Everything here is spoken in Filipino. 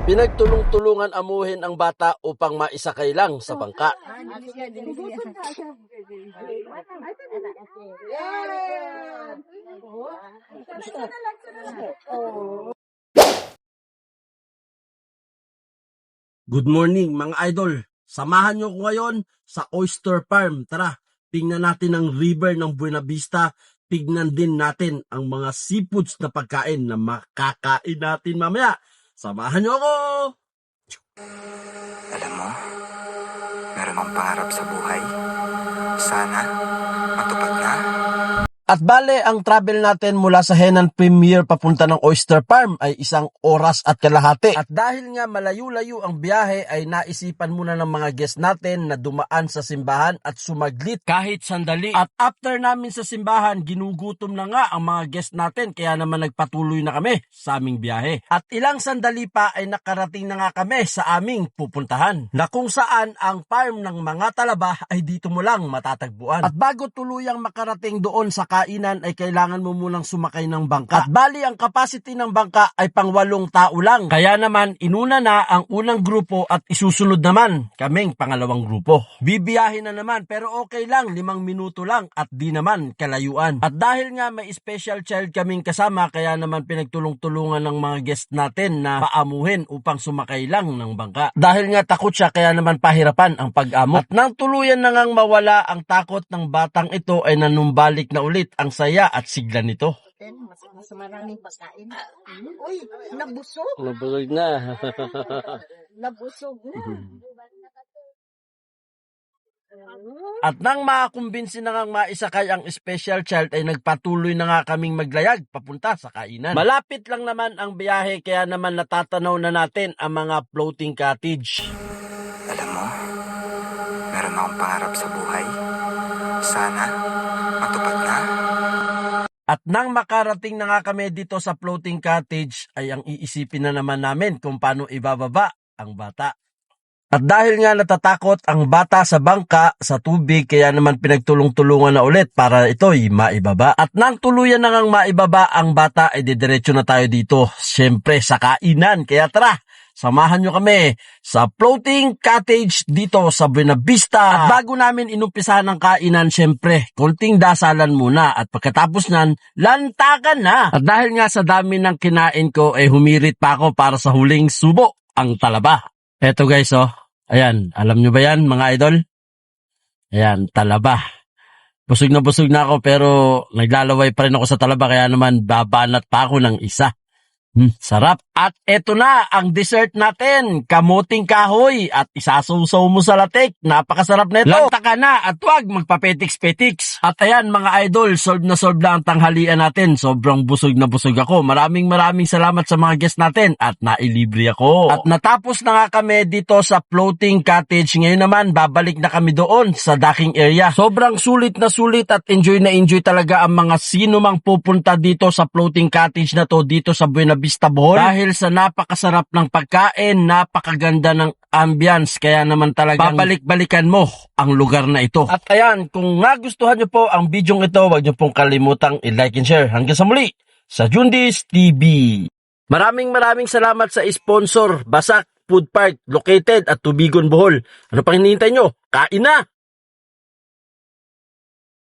Pinagtulong-tulungan amuhin ang bata upang maisakay lang sa bangka. Good morning mga idol. Samahan nyo ko ngayon sa oyster farm. Tara, tingnan natin ang river ng Buena Vista. Tignan din natin ang mga seafoods na pagkain na makakain natin mamaya. Samahan nyo ako! Alam mo, meron akong pangarap sa buhay. Sana, matupad na. At bale, ang travel natin mula sa Henan Premier papunta ng Oyster Farm ay 1 oras at kalahati. At dahil nga malayo-layo ang biyahe ay naisipan muna ng mga guest natin na dumaan sa simbahan at sumaglit kahit sandali. At after namin sa simbahan, ginugutom na nga ang mga guest natin kaya naman nagpatuloy na kami sa aming biyahe. At ilang sandali pa ay nakarating na nga kami sa aming pupuntahan na kung saan ang farm ng mga talaba ay dito mo lang matatagpuan. At bago tuluyang makarating doon sa kainan ay kailangan mo munang sumakay ng bangka. At bali ang capacity ng bangka ay pang 8 tao lang. Kaya naman inuna na ang unang grupo at isusunod naman kaming pangalawang grupo. Bibiyahin na naman pero okay lang 5 minuto lang at di naman kalayuan. At dahil nga may special child kaming kasama kaya naman pinagtulong-tulungan ng mga guest natin na paamuhin upang sumakay lang ng bangka. Dahil nga takot siya kaya naman pahirapan ang pag-amo. At nang tuluyan na ngang mawala ang takot ng batang ito ay nanumbalik na ulit ang saya at sigla nito. Mas maraming pagkain. Uy, nabusog. Nabusog na. Nabusog na. At nang makakumbinsi na ngang maisakay ang special child ay nagpatuloy na nga kaming maglayag papunta sa kainan. Malapit lang naman ang biyahe kaya naman natatanaw na natin ang mga floating cottage. Alam mo, meron akong pangarap sa buhay. Sana, matupad na. At nang makarating na nga kami dito sa floating cottage ay ang iisipin na naman namin kung paano ibababa ang bata. At dahil nga natatakot ang bata sa bangka, sa tubig, kaya naman pinagtulong-tulungan na ulit para ito'y maibaba. At nang tuluyan na ngang maibaba ang bata ay didiretso na tayo dito, syempre sa kainan. Kaya tara, samahan nyo kami sa floating cottage dito sa Buena Vista. At bago namin inumpisahan ang kainan, syempre, konting dasalan muna. At pagkatapos nan, lantakan na. At dahil nga sa dami ng kinain ko, humirit pa ako para sa huling subo, ang talaba. Eto guys, ayan, alam nyo ba yan mga idol? Ayan, talaba. Busog na ako pero naglalaway pa rin ako sa talaba kaya naman babanat pa ako ng isa. Sarap. At eto na ang dessert natin, kamuting kahoy at isasawsaw mo sa latik. Napakasarap nito. Lanta ka na at huwag magpapetiks-petiks. At ayan mga idol, solve na ang tanghalian natin. Sobrang busog na busog ako. Maraming salamat sa mga guests natin at nailibre ako. At natapos na nga kami dito sa floating cottage. Ngayon naman babalik na kami doon sa docking area. Sobrang sulit at enjoy na enjoy talaga ang mga sino mang pupunta dito sa floating cottage na to dito sa Buena Vista, Bohol. Dahil sa napakasarap ng pagkain, napakaganda ng ambience, kaya naman talagang babalik-balikan mo ang lugar na ito. At ayan, kung nagustuhan nyo po ang video ito, huwag nyo pong kalimutang i-like and share. Hanggang sa muli, sa Jundies TV. Maraming salamat sa sponsor, Basak Food Park, located at Tubigon, Bohol. Ano pang hinihintay nyo? Kain na!